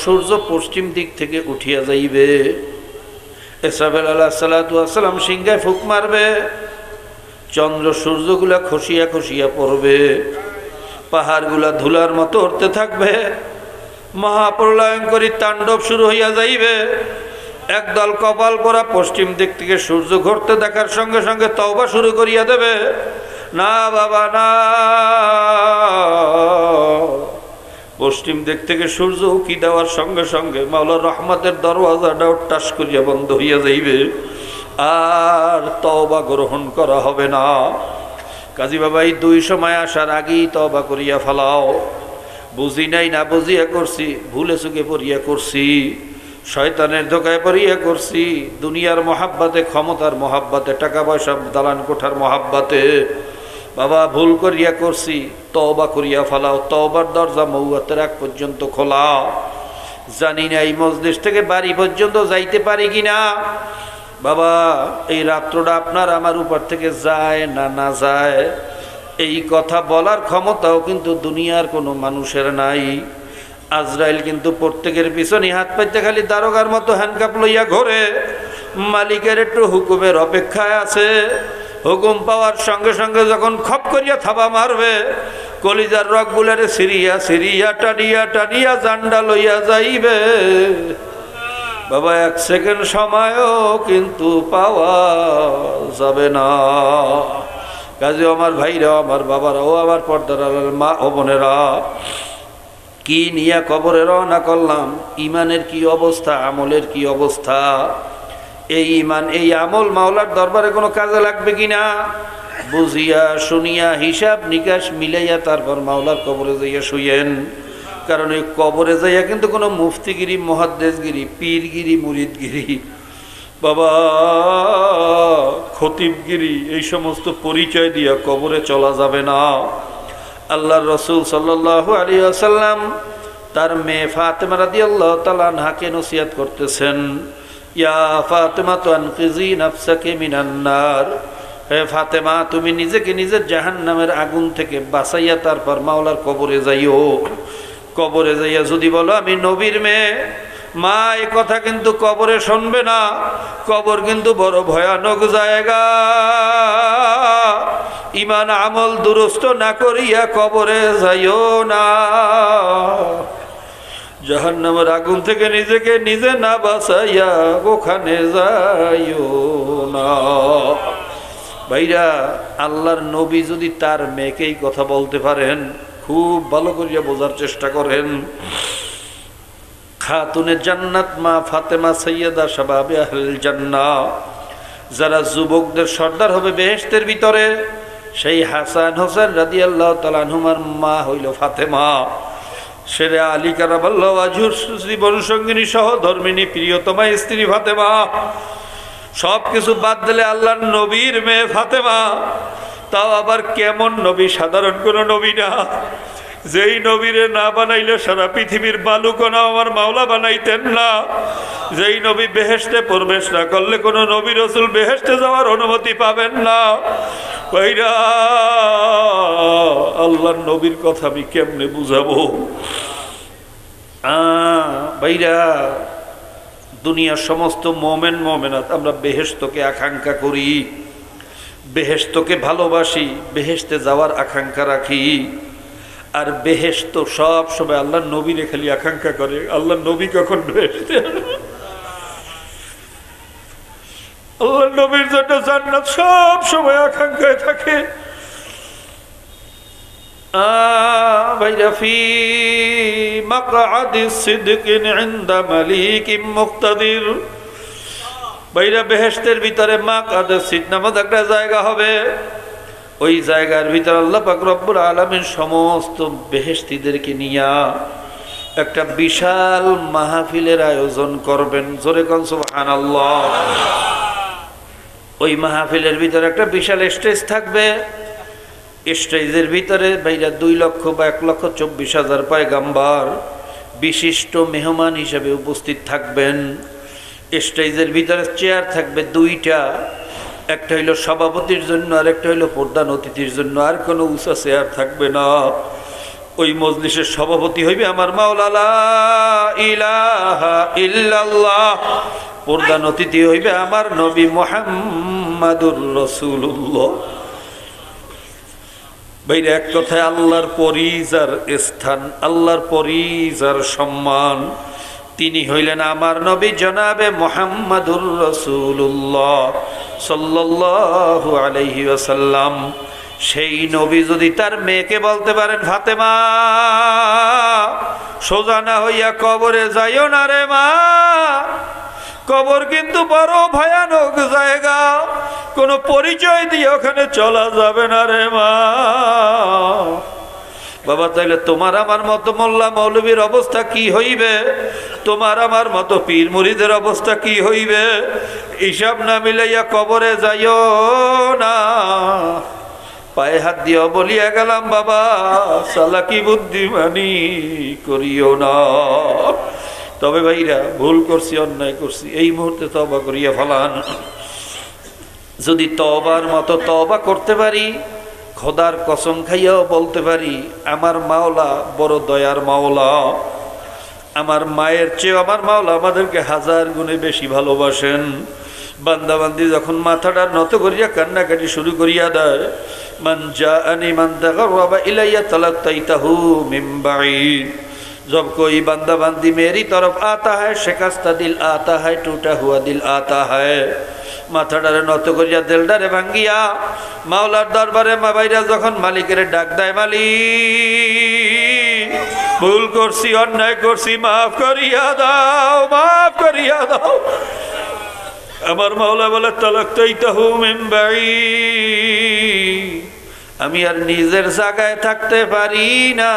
সূর্য পশ্চিম দিক থেকে উঠিয়া যাইবে। ইসরাফিল আলাইহিস সালাতু ওয়াস সালাম সিংহায় ফুঁক মারবে, চন্দ্র সূর্যগুলা খসিয়া খসিয়া পড়বে, পাহাড়গুলা ধুলার মতো উঠতে থাকবে, মহাপ্রলয়ঙ্করী তাণ্ডব শুরু হইয়া যাইবে। একদল কপাল পোড়া পশ্চিম দিক থেকে সূর্য ঘুরতে দেখার সঙ্গে সঙ্গে তওবা শুরু করিয়া দেবে, না বাবা না, পশ্চিম দিক থেকে সূর্য উকি দেওয়ার সঙ্গে সঙ্গে মাওলার রহমতের দরওয়াজাটাও টাস করিয়া বন্ধ হইয়া যাইবে, আর তওবা গ্রহণ করা হবে না। কাজী বাবা এই দুই সময় আসার আগেই তওবা করিয়া ফেলাও। বুঝি নাই, না বুঝিয়া করছি, ভুলে চুকে পড়িয়া করছি, শয়তানের ধোকায় পড়িয়া করছি, দুনিয়ার মহাব্বাতে, ক্ষমতার মহাব্বাতে, টাকা পয়সা, দালান কোঠার মহাব্বাতে বাবা ভুল করিয়া করছি, তওবা করিয়া ফেলাও। তওবার দরজা মৌয়াতের আগ পর্যন্ত খোলা। জানি না এই মজলিস থেকে বাড়ি পর্যন্ত যাইতে পারি কিনা বাবা। এই রাত্রটা আপনার আমার উপর থেকে যায় না না যায়, এই কথা বলার ক্ষমতাও কিন্তু দুনিয়ার কোনো মানুষের নাই। আজরাইল কিন্তু প্রত্যেকের পিছনে হাত পাইতে খালি দারোগার মতো হ্যান্ডকাপ লইয়া ঘোরে, মালিকের একটু হুকুমের অপেক্ষায় আছে। হুকুম পাওয়ার সঙ্গে সঙ্গে যখন খপ করিয়া থাবা মারবে, কলিজার রগগুলারে সিরিয়া সিরিয়া টানিয়া টানিয়া জান্ডা লইয়া যাইবে বাবা। এক সেকেন্ড সময়ও কিন্তু পাওয়া যাবে না। কাজে আমার ভাইরা, আমার বাবারা, ও আমার পর্দার মা ও বোনেরা, কি নিয়ে কবরে রওনা করলাম, ইমানের কি অবস্থা, আমলের কি অবস্থা। এই ইমান, এই আমল মাওলার দরবারে কোনো কাজে লাগবে কিনা বুঝিয়া শুনিয়া হিসাব নিকাশ মিলাইয়া তারপর মাওলার কবরে যাইয়া শুইয়েন। কারণ এই কবরে যাইয়া কিন্তু কোনো মুফতিগিরি, মুহাদ্দিসগিরি, পীরগিরি, মুরিদগিরি বাবা, খতিবগিরি, এই সমস্ত পরিচয় দিয়া কবরে চলা যাবে না। আল্লাহর রাসূল সাল্লাল্লাহু আলাইহি ওয়াসাল্লাম তার মেয়ে ফাতেমা রাদিয়াল্লাহু তাআলা আনহাকে নসিহত করতেছেন, ইয়া ফাতেমা আনকিজি নাফসাকে মিনান নার, হে ফাতেমা তুমি নিজেকে নিজের জাহান্নামের আগুন থেকে বাঁচাইয়া তারপর মাওলার কবরে যাইও। কবরে যাইয়া যদি বলো আমি নবীর মেয়ে, মা এ কথা কিন্তু কবরে শুনবে না। কবর কিন্তু বড় ভয়ানক জায়গা। ইমান আমল দুরুস্ত না করিয়া কবরে যাইও না। জাহান্নামের আগুন থেকে নিজেকে নিজে না বাঁচাইয়া ওখানে যাইও না। ভাইরা, আল্লাহর নবী যদি তার মেয়েকেই কথা বলতে পারেন, খুব ভালো করিয়া বোঝার চেষ্টা করেন। খাতুনে জান্নাত মা ফাতেমা সাইয়্যিদা শাবাবে আহলিল জান্নাহ, যারা যুবকদের সর্দার হবে বেহেশতের ভিতরে, সেই হাসান হোসেন রাদিয়াল্লাহু তাআলা আনহুমার মা হইল ফাতেমা। সেরে আলী কারামাল্লাহু ওয়াজহুর জীবন সঙ্গিনী সহ ধর্মিনী প্রিয়তমা স্ত্রী ফাতেমা। সব কিছু বাদ দিলে আল্লাহর নবীর মেয়ে ফাতেমা। তাও আবার কেমন নবী, সাধারণ কোনো নবী না। যেই নবীরে না বানাইলে সারা পৃথিবীর বালুকণা আমার মাওলা বানাইতেন না। যেই নবী বেহেশতে প্রবেশ না করলে কোনো নবী রাসূল বেহেশতে যাওয়ার অনুমতি পাবেন না। ভাইরা, আল্লাহর নবীর কথা আমি কেমনে বুঝাবো? ভাইরা, দুনিয়ার সমস্ত মোমেন মোমেনাত আমরা বেহেশতকে আকাঙ্ক্ষা করি, বেহেশতকে ভালোবাসি, বেহেশতে যাওয়ার আকাঙ্ক্ষা রাখি। আর বেহেশত সব সময় আল্লাহর নবীরে খালি আকাঙ্ক্ষা করে, আল্লাহর নবী কখন বেহেশতে আসবে। আল্লাহর নবীর জন্য জান্নাত সব সময় আকাঙ্ক্ষায় থাকে। ভাইরা, ফি মাকআদি সিদকিন ইনদা মালিকিন মুক্তাদির। ভাইরা, বেহেশতের ভিতরে মাকআদ সিদ নামক একটা জায়গা হবে। ওই জায়গার ভিতরে আল্লাহ পাক রব্বুল আলামিন সমস্ত বেহেশতীদেরকে নিয়া একটা বিশাল মাহফিলের আয়োজন করবেন। জোরে কোন সুবহানাল্লাহ। ওই মাহফিলের ভিতরে একটা বিশাল স্টেজ থাকবে। স্টেজের ভিতরে ভাইরা 2 লক্ষ বা 1,24,000 পয়গাম্বর বিশিষ্ট মেহমান হিসেবে উপস্থিত থাকবেন। স্টেজের ভিতরে চেয়ার থাকবে 2টা, একটা হইল সভাপতির জন্য আর একটা হইল প্রধান অতিথির জন্য। আর কোনো উঁচা চেয়ার থাকবে না। ওই মজলিসের সভাপতি হইবে আমার মাওলা লা ইলাহা ইল্লাল্লাহ, প্রধান অতিথি হইবে আমার নবী মুহাম্মাদুর রাসূলুল্লাহ। ভাইরা, এক কথায় আল্লাহর পরিজার স্থান, আল্লাহর পরিজার সম্মান, তিনি হইলেন আমার নবী জনাবে মুহাম্মাদুর রাসূলুল্লাহ সাল্লাল্লাহু আলাইহি ওয়াসাল্লাম। সেই নবী যদি তার মেয়েকে বলতে পারেন, ফাতেমা সোজা না হইয়া কবরে যাইও না রে মা, কবর কিন্তু বড় ভয়ানক জায়গা, কোনো পরিচয় দিয়ে ওখানে চলা যাবে না রে মা। বাবা, তাইলে তোমার আমার মতো মোল্লা মৌলবীর অবস্থা কি হইবে? তোমার আমার মতো পীর মুরিদের অবস্থা কি হইবে? হিসাব না মিলাইয়া কবরে যাইও না। পায়ে হাত দিয়া বলিয়া গেলাম, বাবা চালাকি বুদ্ধিমানি করিও না। তবে ভাইরা, ভুল করছি, অন্যায় করছি, এই মুহূর্তে তওবা করিয়া ফেলান। যদি তওবার মতো তওবা করতে পারি, খোদার কসম খাইয়াও বলতে পারি, আমার মাওলা বড় দয়ার মাওলা। আমার মায়ের চেয়ে আমার মাওলা আমাদেরকে হাজার গুণে বেশি ভালোবাসেন। বান্দাবান্দি যখন মাথাটা নত করিয়া কান্নাকাটি শুরু করিয়া দেয়, মান জাআনি মান তাকাররাবা ইলাইয়া তালাক্তাইতাহু মিন বাঈদ, जब कोई बंदा बंदी मेरी तरफ आता है शिकस्ता दिल आता है टूटा हुआ दिल आता है। মাথাটারে নত করিয়া দিলটারে ভাঙ্গিয়া মাওলার দরবারে মা ভাইরা যখন মালিকের ডাক দেয়, মালিক ভুল করছি, অন্যায় করছি, মাফ করিয়া দাও, মাফ করিয়া দাও। আমার মাওলা বলে তালাক্তাইতাহু মিন বাঈদ, আমি আর নিজের জায়গায় থাকতে পারি না,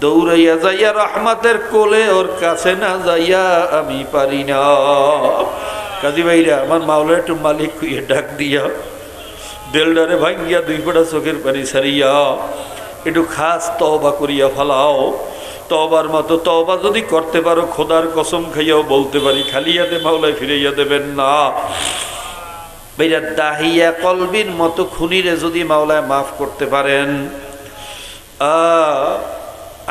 দৌড়াইয়া যাইয়া রহমতের কোলে ওর কাছে না যাইয়া আমি পারি না। কাজী ভাইরা, আমার মাওলা একটু মালিক হইয়া ডাক দিয়া দেলডারে ভাঙ্গিয়া দুই ফোঁটা চোখের পানি ছাড়িয়া একটু খাস তওবা করিয়া ফেলাও। তওবার মতো তওবা যদি করতে পারো, খোদার কসম খাইয়াও বলতে পারি, খালি হাতে মাওলায় ফিরাইয়া দেবেন না। ভাইরা, দাহিয়া কলবির মতো খুনিরে যদি মাওলায় মাফ করতে পারেন,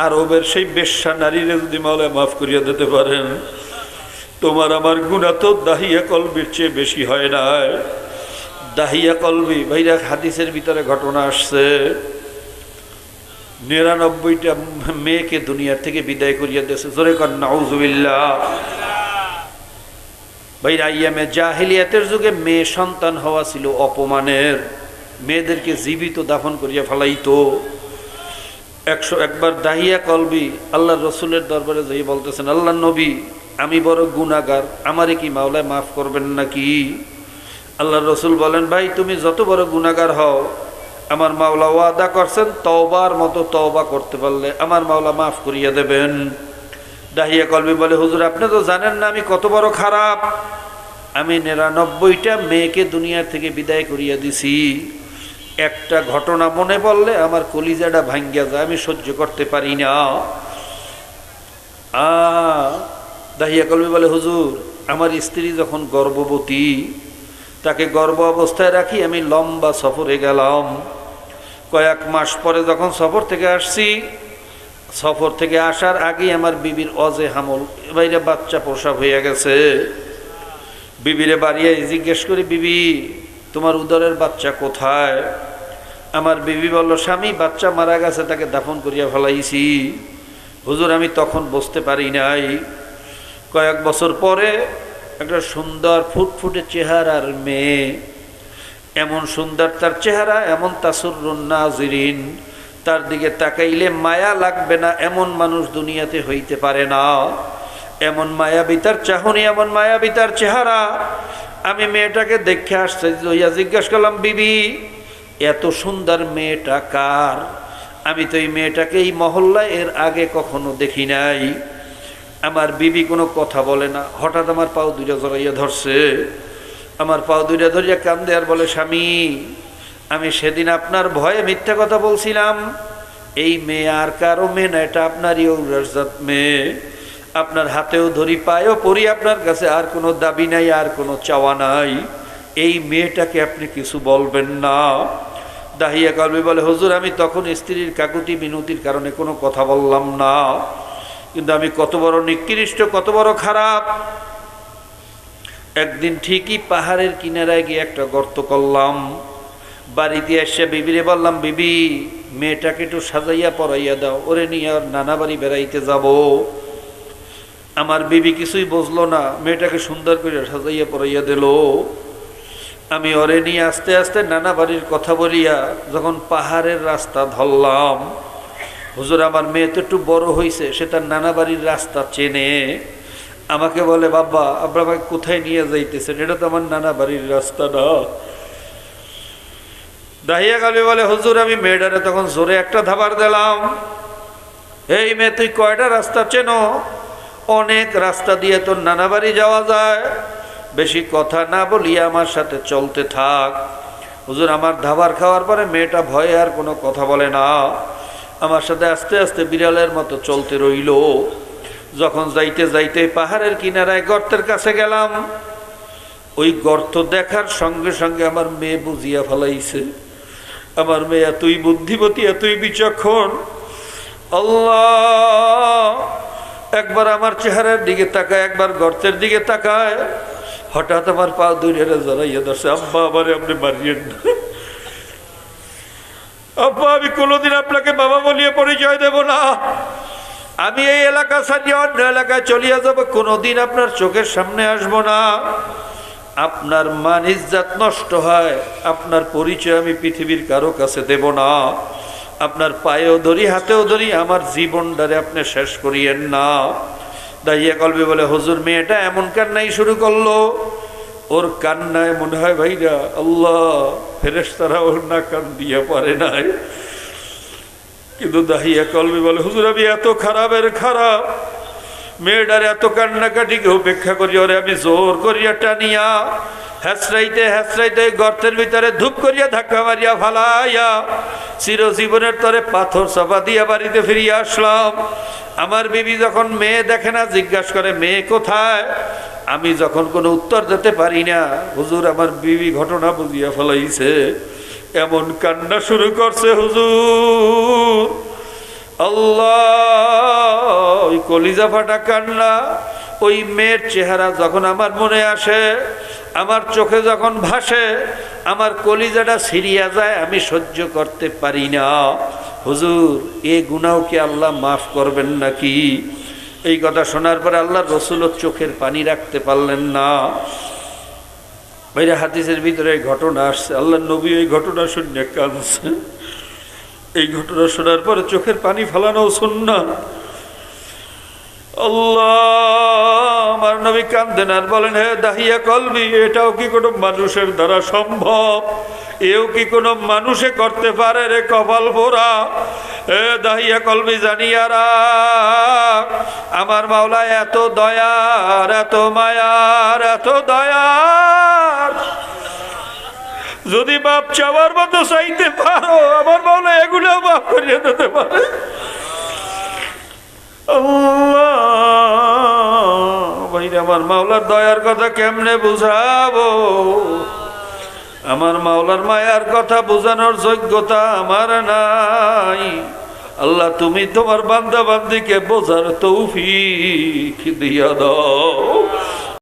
আরবের সেই বেশ্যা নারীরে যদি মাওলায় মাফ করিয়া দিতে পারেন, তোমার আমার গুনাহ তো দাহিয়া কলবির চেয়ে বেশি হয় না। দাহিয়া কলবি, ভাইরা, হাদিসের ভিতরে ঘটনা আসছে, ৯৯টা মেয়েকে দুনিয়া থেকে বিদায় করিয়া দিয়েছে। জোরে কর নাউজুবিল্লাহ। ভাইরা, আইয়ামে জাহিলিয়াতের যুগে মেয়ে সন্তান হওয়া ছিল অপমানের, মেয়েদেরকে জীবিত দাফন করিয়া ফেলাইতো। ১০১বার দাহিয়া কলবি আল্লাহ রসুলের দরবারে যাই বলতেছেন, আল্লাহ নবী, আমি বড় গুনাহগার, আমারে কি মাওলায় মাফ করবেন নাকি? আল্লাহ রসুল বলেন, ভাই তুমি যত বড় গুনাহগার হও, আমার মাওলা ওয়াদা করছেন তওবার মতো তওবা করতে পারলে আমার মাওলা মাফ করিয়া দেবেন। দাহিয়া কলবি বলে, হুজুর আপনি তো জানেন না আমি কত বড় খারাপ, আমি ৯৯টা মেয়েকে দুনিয়া থেকে বিদায় করিয়া দিছি, একটা ঘটনা মনে পড়লে আমার কলিজাটা ভাঙ্গিয়া যায়, আমি সহ্য করতে পারি না। দাহিয়া কলবি বলে, হুজুর আমার স্ত্রী যখন গর্ভবতী, তাকে গর্ভ অবস্থায় রাখি আমি লম্বা সফরে গেলাম। কয়েক মাস পরে যখন সফর থেকে আসছি, সফর থেকে আসার আগেই আমার বিবির অজে হামল, বাইরে বাচ্চা প্রসব হয়ে গেছে। বিবিরে বাড়িয়ে জিজ্ঞেস করি, বিবি তোমার উদরের বাচ্চা কোথায়? আমার বিবি বলল, স্বামী বাচ্চা মারা গেছে, তাকে দাফন করিয়া ফেলাইছি। হুজুর আমি তখন বুঝতে পারি নাই। কয়েক বছর পরে একটা সুন্দর ফুটফুটে চেহারার মেয়ে, এমন সুন্দর তার চেহারা, এমন তাসুরুন নাজিরিন, তার দিকে তাকাইলে মায়া লাগবে না এমন মানুষ দুনিয়াতে হইতে পারে না। এমন মায়াবী তার চাহনি, এমন মায়াবী তার চেহারা। আমি মেয়েটাকে দেখে আসতে জিজ্ঞাসা করলাম, বিবি এত সুন্দর মেয়েটা কার? আমি তো এই মেয়েটাকে এই মহল্লায় এর আগে কখনো দেখি নাই। আমার বিবি কোনো কথা বলে না, হঠাৎ আমার পাও দুইটা জড়াইয়া ধরছে, আমার পাও দুইটা ধরিয়া কান্দে আর বলে, স্বামী আমি সেদিন আপনার ভয়ে মিথ্যা কথা বলছিলাম, এই মেয়ে আর কারো মেয়ে না, এটা আপনারই ঔরজাত মেয়ে, আপনার হাতেও ধরি পায়েও পড়ি, আপনার কাছে আর কোনো দাবি নাই, আর কোনো চাওয়া নাই, এই মেয়েটাকে আপনি কিছু বলবেন না। দাহিয়া কলবি বলে, হুজুর আমি তখন স্ত্রীর কাকুতি মিনতির কারণে কোনো কথা বললাম না, কিন্তু আমি কত বড় নিকৃষ্ট, কত বড় খারাপ। একদিন ঠিকই পাহাড়ের কিনারায় গিয়ে একটা গর্ত করলাম। বাড়িতে এসে বিবিরে বললাম, বিবি মেয়েটাকে একটু সাজাইয়া পরাইয়া দাও, ওরে নিয়ে আর নানা বাড়ি বেড়াইতে যাব। আমার বিবি কিছুই বুঝলো না, মেয়েটাকে সুন্দর করে সাজাইয়া পরাইয়া দিল। আমি ওরে নিয়ে আস্তে আস্তে নানা বাড়ির কথা বলিয়া যখন পাহাড়ের রাস্তা ধরলাম, হুজুর আমার মেয়ে তো একটু বড় হয়েছে, সে তার নানা বাড়ির রাস্তা চেনে। আমাকে বলে, বাবা আপনার আমাকে কোথায় নিয়ে যাইতেছেন, এটা তো আমার নানা বাড়ির রাস্তা না। দাহিয়া কালবি বলে, হুজুর আমি মেয়েটারে তখন জোরে একটা ধাবার দিলাম, এই মেয়ে তুই কয়টা রাস্তা চেনো? অনেক রাস্তা দিয়ে তোর নানা বাড়ি যাওয়া যায়, বেশি কথা না বলিয়া আমার সাথে চলতে থাক। হুজুর আমার ধাবার খাওয়ার পরে মেয়েটা ভয়ে আর কোনো কথা বলে না, আমার সাথে আস্তে আস্তে বিড়ালের মতো চলতে রইল। যখন যাইতে যাইতে পাহাড়ের কিনারায় গর্তের কাছে গেলাম, ওই গর্ত দেখার সঙ্গে সঙ্গে আমার মেয়ে বুঝিয়া ফেলাইছে। আমার মেয়ে এতই বুদ্ধিমতী, এতই বিচক্ষণ। আল্লাহ একবার আমার চেহারার দিকে তাকায়, একবার গর্তের দিকে তাকায়, হঠাৎ আমার পা দূরে জড়াইয়া ধরছে, আব্বা আমারে আপনি মারিয়েন না, আব্বা আমি কোনোদিন আপনাকে বাবা বলিয়ে পরিচয় দেব না, আমি এই এলাকা ছাড়িয়ে অন্য এলাকায় চলিয়া যাব, কোনোদিন আপনার চোখের সামনে আসবো না। আপনার মান ইজ্জত নষ্ট হয়, আপনার পরিচয় আমি পৃথিবীর কারো কাছে দেব না। আপনার পায়েও ধরি, হাতেও ধরি, আমার জীবনটারে আপনি শেষ করিয়েন না। দাহিয়া কলবি বলে, হুজুর মেয়েটা এমন কান্নাই শুরু করলো, ওর কান্নায় মনে হয় ভাইরা আল্লাহ ফেরেশতারা ওর না কান দিয়ে পারে নাই। কিন্তু দাহিয়া কলবি বলে, হুজুর আমি এত খারাপের খারাপ, মেয়েটার এত কান্নাকাটিকে উপেক্ষা করি, ওরে আমি জোর করিয়া টানিয়া হেঁচড়াইতে হেঁচড়াইতে গর্তের ভিতরে ধূপ করিয়া ধাক্কা মারিয়া ফালাইয়া চিরজীবনের তরে পাথর চাপা দিয়া বাড়িতে ফিরিয়ে আসলাম। আমার বিবি যখন মেয়ে দেখে না, জিজ্ঞাসা করে মেয়ে কোথায়? আমি যখন কোনো উত্তর দিতে পারি না, হুজুর আমার বিবি ঘটনা বুঝিয়া ফেলাইছে, এমন কান্না শুরু করছে হুজুর, আল্লাহ ওই কলিজা ফাটা কান্না। ওই মেয়ের চেহারা যখন আমার মনে আসে, আমার চোখে যখন ভাসে, আমার কলিজাটা ছিঁড়িয়া যায়, আমি সহ্য করতে পারি না। হুজুর এ গুনাহ কি আল্লাহ মাফ করবেন নাকি? এই কথা শোনার পরে আল্লাহর রসুলের চোখের পানি রাখতে পারলেন না। ভাইরা হাদিসের ভিতরে ঘটনা আসছে, আল্লাহর নবী এই ঘটনা শুনে কাঁদছে। এই ঘটনা শোনার পরে চোখের পানি ফেলানো সুন্নাত। আল্লাহ আমার নবী কান্দেন আর বলেন, হে দাহিয়া কলবি, এটাও কি কোনো মানুষের দ্বারা সম্ভব? এও কি কোনো মানুষে করতে পারে রে কপাল পোড়া? হে দাহিয়া কলবি জানিয়া রাখ, আমার মাওলা এত দয়ার, এত মায়ার, এত দয়ার, যদি বাপ চাওয়ার মতো চাইতে পারো, আমার মাওলা এগুলো মাফ করিয়ে দিতে পারে। আমার মাওলার দয়ার কথা কেমনে বুঝাবো? আমার মাওলার মায়ার কথা বুঝানোর যোগ্যতা আমার নাই। আল্লাহ তুমি তোমার বান্দা বান্দিকে বোঝার তৌফিক দিয়া দাও।